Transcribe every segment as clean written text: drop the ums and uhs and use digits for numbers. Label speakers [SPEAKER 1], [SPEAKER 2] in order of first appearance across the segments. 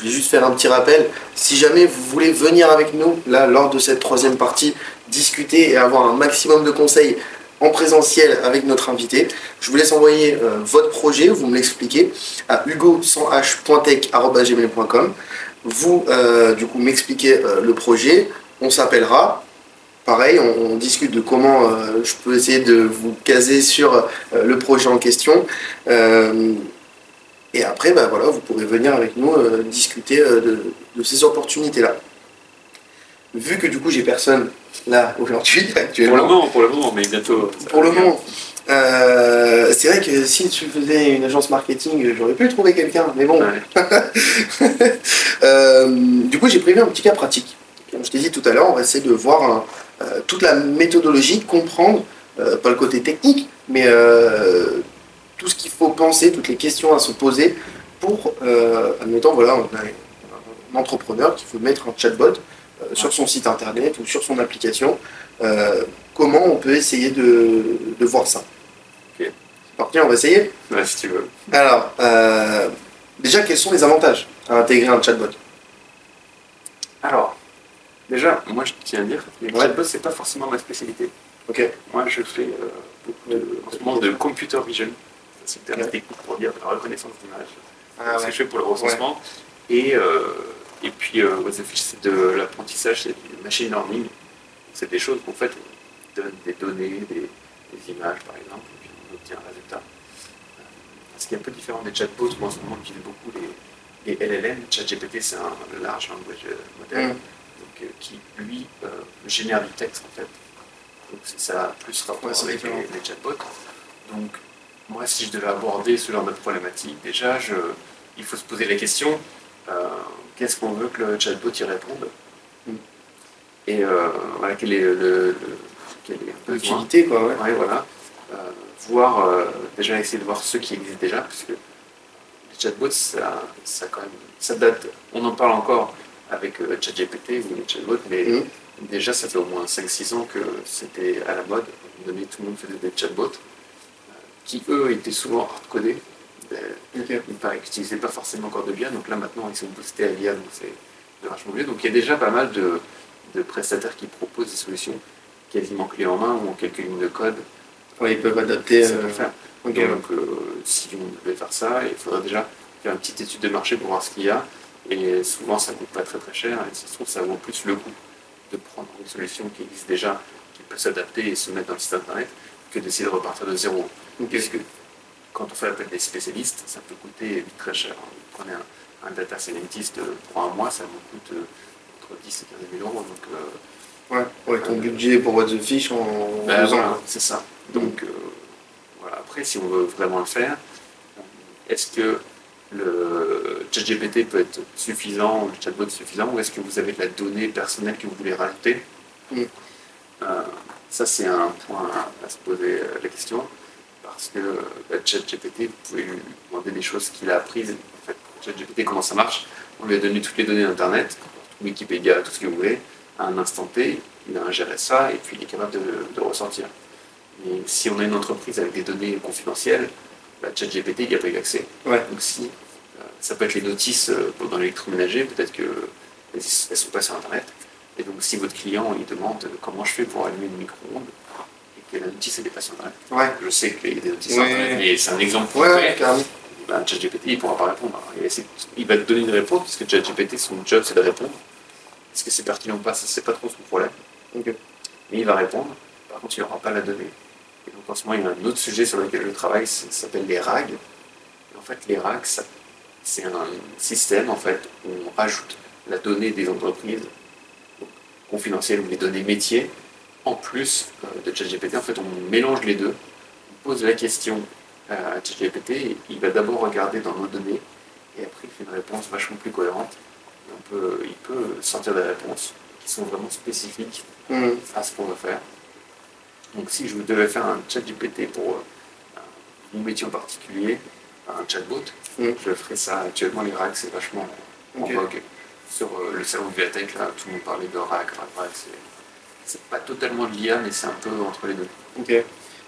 [SPEAKER 1] voulais juste faire un petit rappel. Si jamais vous voulez venir avec nous, là, lors de cette troisième partie, discuter et avoir un maximum de conseils en présentiel avec notre invité, je vous laisse envoyer votre projet, vous me l'expliquez, à hugo100h.tech@gmail.com. Vous, du coup, m'expliquez le projet, on s'appellera. Pareil, on discute de comment je peux essayer de vous caser sur le projet en question. Et après, bah, voilà, vous pourrez venir avec nous discuter de ces opportunités-là. Vu que du coup, j'ai personne là aujourd'hui, actuellement.
[SPEAKER 2] Pour le moment, mais bientôt.
[SPEAKER 1] Pour le moment. C'est vrai que si tu faisais une agence marketing, j'aurais pu trouver quelqu'un, mais bon.
[SPEAKER 2] Ouais.
[SPEAKER 1] Du coup, j'ai prévu un petit cas pratique. Comme je t'ai dit tout à l'heure, on va essayer de voir toute la méthodologie, comprendre, pas le côté technique, mais tout ce qu'il faut penser, toutes les questions à se poser pour, admettons, voilà, on a un entrepreneur qui veut mettre un chatbot sur son site internet ou sur son application. Comment on peut essayer de voir ça?
[SPEAKER 2] Ok.
[SPEAKER 1] C'est parti, on va essayer?
[SPEAKER 2] Ouais, si tu veux.
[SPEAKER 1] Alors, déjà, quels sont les avantages à intégrer un chatbot?
[SPEAKER 2] Alors, déjà, moi je tiens à dire que les
[SPEAKER 1] Ouais.
[SPEAKER 2] chatbots, c'est pas forcément ma spécialité.
[SPEAKER 1] Ok.
[SPEAKER 2] Moi, je fais beaucoup en ce moment de computer vision. C'est une terme technique pour dire de la reconnaissance d'image.
[SPEAKER 1] Ah,
[SPEAKER 2] C'est ce que je fais pour le recensement. Et puis, What's the Fish, c'est de l'apprentissage, c'est du machine learning. C'est des choses qu'en fait, on donne des données, des images par exemple, et puis on obtient un résultat. Ce qui est un peu différent des chatbots, moi en ce moment, j'utilise beaucoup les LLM. ChatGPT, c'est un large language model, donc, qui lui génère du texte en fait. Donc ça a plus rapport avec les chatbots. Donc moi, si je devais aborder ce genre de problématique, déjà, il faut se poser la question qu'est-ce qu'on veut que le chatbot y réponde, et voilà, quel est
[SPEAKER 1] l'utilité, quoi.
[SPEAKER 2] Ouais, voilà. Voir, déjà essayer de voir ceux qui existent déjà, parce que les chatbots, ça quand même, ça date, on en parle encore avec ChatGPT ou les chatbots, mais déjà ça fait au moins 5-6 ans que c'était à la mode. À un moment donné, tout le monde faisait des chatbots qui, eux, étaient souvent hard-codés. Il paraît qu'ils n'utilisaient pas forcément encore de bien, donc là maintenant ils sont boostés à l'IA, donc c'est vachement mieux. Donc il y a déjà pas mal de prestataires qui proposent des solutions quasiment clés en main ou en quelques lignes de code.
[SPEAKER 1] Ouais, ils peuvent adapter.
[SPEAKER 2] Ça peut le faire.
[SPEAKER 1] Okay.
[SPEAKER 2] Donc si on devait faire ça, il faudrait déjà faire une petite étude de marché pour voir ce qu'il y a. Et souvent ça coûte pas très très cher, et si ça se trouve ça vaut plus le coup de prendre une solution qui existe déjà, qui peut s'adapter et se mettre dans le site internet, que d'essayer de repartir de zéro. Parce que quand on fait appel des spécialistes, ça peut coûter vite très cher. Vous prenez un data scientist pour un mois, ça vous coûte entre 10 et 15 000 euros. Donc,
[SPEAKER 1] ouais, ton budget pour What the Fish en 2 ans.
[SPEAKER 2] Voilà, c'est ça. Donc voilà. Après, si on veut vraiment le faire, est-ce que le ChatGPT peut être suffisant, ou le chatbot suffisant, ou est-ce que vous avez de la donnée personnelle que vous voulez rajouter? Ça, c'est un point à se poser la question, parce que ChatGPT, vous pouvez lui demander des choses qu'il a apprises. En fait, ChatGPT, comment ça marche? On lui a donné toutes les données d'Internet, Wikipédia, tout ce que vous voulez, à un instant T, il a ingéré ça, et puis il est capable de ressortir. Mais si on a une entreprise avec des données confidentielles, ChatGPT, il n'y a pas eu accès.
[SPEAKER 1] Ouais.
[SPEAKER 2] Donc si, ça peut être les notices dans l'électroménager, peut-être qu'elles ne sont pas sur Internet. Et donc si votre client il demande comment je fais pour allumer une micro-ondes, et que la notice n'est pas sur Internet, je sais qu'il y a des notices sur Internet, mais c'est un exemple concret. ChatGPT, il ne pourra pas répondre. Il va te donner une réponse, parce que ChatGPT, son job, c'est de répondre. Est-ce que c'est pertinent ou pas, ça, c'est pas trop son problème. Mais il va répondre, par contre, il n'aura pas la donnée. Et donc, en ce moment, il y a un autre sujet sur lequel je travaille, ça s'appelle les RAG. Et en fait, les RAG, c'est un système, en fait, où on rajoute la donnée des entreprises confidentielles ou les données métiers, en plus de ChatGPT. En fait, on mélange les deux, on pose la question à ChatGPT, et il va d'abord regarder dans nos données, et après, il fait une réponse vachement plus cohérente. Il peut sortir des réponses qui sont vraiment spécifiques à ce qu'on veut faire. Donc si je devais faire un ChatGPT pour mon métier en particulier, un chatbot, je ferais ça. Actuellement, les RAG, c'est vachement en vogue. Sur le salon de Viatech, là, tout le monde parlait de RAG. C'est pas totalement de l'IA, mais c'est un peu entre les deux.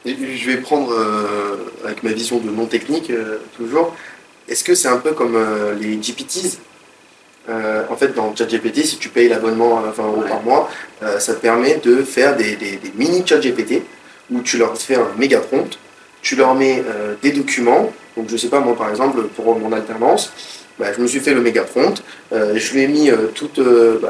[SPEAKER 1] Et je vais prendre, avec ma vision de non technique, toujours, est-ce que c'est un peu comme les GPTs? en fait, dans ChatGPT, si tu payes l'abonnement à 20 € par mois, ça te permet de faire des mini ChatGPT où tu leur fais un méga prompt, tu leur mets des documents. Donc, je sais pas, moi, par exemple, pour mon alternance, je me suis fait le méga prompt, je lui ai mis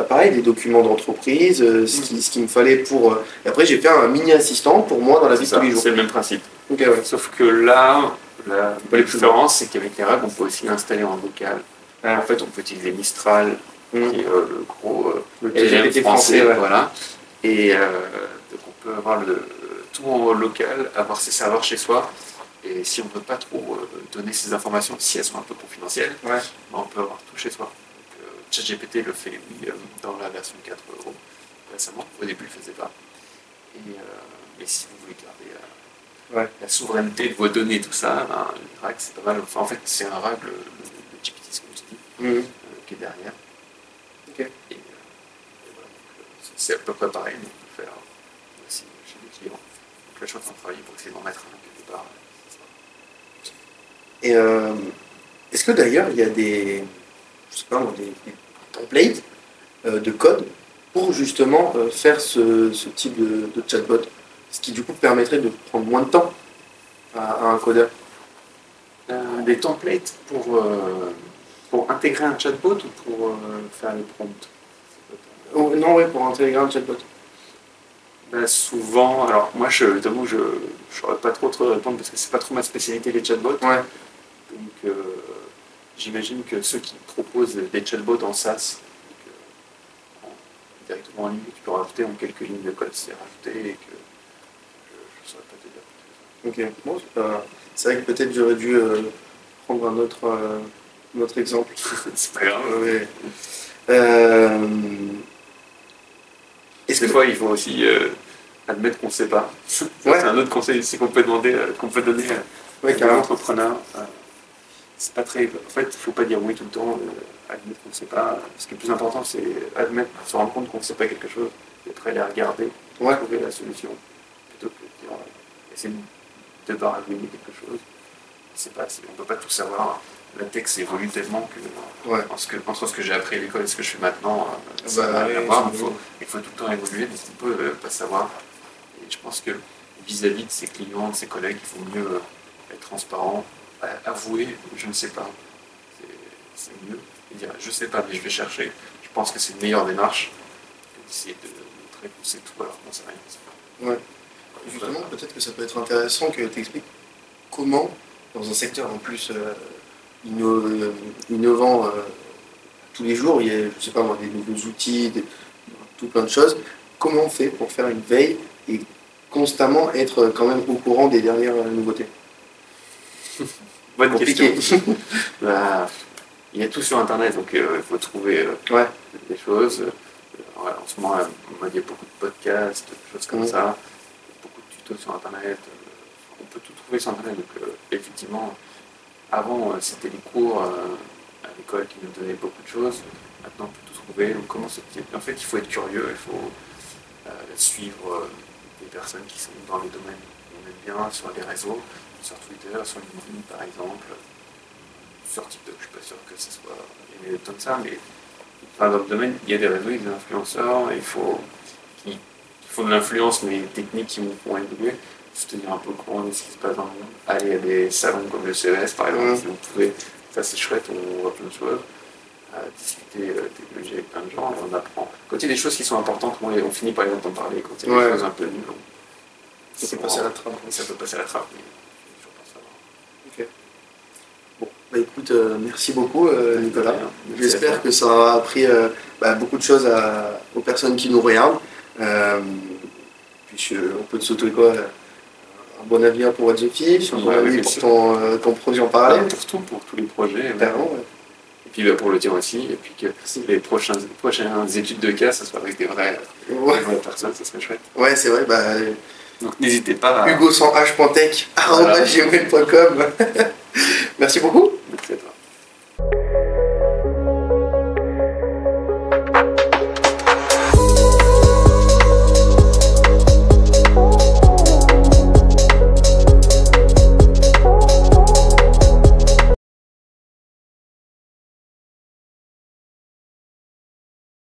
[SPEAKER 1] pareil, des documents d'entreprise, ce qu'il me fallait pour... Et après, j'ai fait un mini assistant pour moi dans la vie de tous les jours.
[SPEAKER 2] C'est le même principe.
[SPEAKER 1] Okay, ouais.
[SPEAKER 2] Sauf que là, la différence, c'est qu'avec les règles, on peut aussi l'installer en local. En fait, on peut utiliser Mistral, qui est le gros LLM français, voilà. Et donc on peut avoir tout en local, avoir ses serveurs chez soi. Et si on ne veut pas trop donner ces informations, si elles sont un peu confidentielles, on peut avoir tout chez soi. ChatGPT le fait, oui, dans la version 4 € récemment. Au début, il ne le faisait pas. Mais si vous voulez garder la souveraineté de vos données, tout ça, le RAG, c'est pas mal. Enfin, en fait, c'est un RAG, le GPT, comme tu dis, qui est derrière.
[SPEAKER 1] Okay.
[SPEAKER 2] Et voilà, c'est à peu près pareil, mais on peut le faire aussi chez les clients. Donc là, je suis en train de travailler pour essayer d'en mettre un quelque part.
[SPEAKER 1] Et est-ce que d'ailleurs il y a des templates de code pour justement faire ce type de chatbot, ce qui du coup permettrait de prendre moins de temps à un codeur?
[SPEAKER 2] Des templates pour intégrer un chatbot ou pour faire les prompts?
[SPEAKER 1] Non, ouais, pour intégrer un chatbot.
[SPEAKER 2] Souvent, alors moi je t'avoue, je ne saurais pas trop te répondre parce que c'est pas trop ma spécialité les chatbots. Donc j'imagine que ceux qui proposent des chatbots en SaaS, directement en ligne, tu peux rajouter en quelques lignes de code, c'est rajouté et que je ne saurais pas te dire.
[SPEAKER 1] Ok, bon, c'est vrai que peut-être j'aurais dû prendre un autre exemple.
[SPEAKER 2] C'est pas grave. Des fois, il faut aussi admettre qu'on ne sait pas. C'est un autre conseil aussi qu'on peut demander, qu'on peut donner à l'entrepreneur. C'est pas très. En fait, il ne faut pas dire oui tout le temps, admettre qu'on ne sait pas. Ce qui est le plus important, c'est admettre, se rendre compte qu'on ne sait pas quelque chose, et après aller regarder, trouver la solution, plutôt que de dire essayer de baragouiner quelque chose. On ne peut pas tout savoir. La texte évolue tellement que entre ce que j'ai appris à l'école et ce que je fais maintenant, ça n'a rien à voir. Il faut tout le temps évoluer, donc on ne peut pas savoir. Et je pense que vis-à-vis de ses clients, de ses collègues, il faut mieux être transparent, avouer je ne sais pas. C'est mieux. Et dire je ne sais pas, mais je vais chercher. Je pense que c'est une meilleure démarche que d'essayer de montrer qu'on sait tout alors qu'on ne sait rien.
[SPEAKER 1] Ouais. Justement, peut-être que ça peut être intéressant que tu expliques comment, dans un secteur en plus innovant tous les jours, il y a, je sais pas moi, des nouveaux outils, tout plein de choses. Comment on fait pour faire une veille et constamment être quand même au courant des dernières nouveautés?
[SPEAKER 2] Bonne question. Il y a tout sur Internet, donc il faut trouver des choses. En ce moment, il y a beaucoup de podcasts, des choses comme ça, beaucoup de tutos sur Internet. On peut tout trouver sur Internet, donc effectivement. Avant, c'était les cours à l'école qui nous donnaient beaucoup de choses. Maintenant, on peut tout trouver. Donc, en fait, il faut être curieux, il faut suivre des personnes qui sont dans les domaines qu'on aime bien, sur les réseaux, sur Twitter, sur LinkedIn, par exemple. Sur TikTok, je ne suis pas sûr que ce soit comme ça, mais dans le domaine, il y a des réseaux, il y a des influenceurs, qui font de l'influence, mais techniques qui vont évoluer. Se tenir un peu au courant de ce qui se passe dans le monde. Aller à des salons comme le CES par exemple, si vous pouvez, ça c'est chouette, on voit plein de choses, discuter technologie avec plein de gens et on apprend. Quand il y a des choses qui sont importantes, on finit par exemple d'en parler, quand il y a des choses un peu nulles,
[SPEAKER 1] ça peut passer à la trappe.
[SPEAKER 2] Ça peut passer à la trappe, mais il faut toujours pas savoir.
[SPEAKER 1] Ok. Bon, écoute, merci beaucoup Nicolas. J'espère que ça aura appris beaucoup de choses aux personnes qui nous regardent. Puis on peut te souhaiter un bon avenir pour What the Fish, un bon avenir pour ton projet en parallèle.
[SPEAKER 2] Pour tous les projets. Et puis pour le tien aussi. Et puis que les prochaines études de cas, ça soit avec des vraies personnes, ça serait chouette.
[SPEAKER 1] Ouais, c'est vrai.
[SPEAKER 2] Donc n'hésitez pas à...
[SPEAKER 1] Hugo sans h.tech @gmail.com. Merci beaucoup.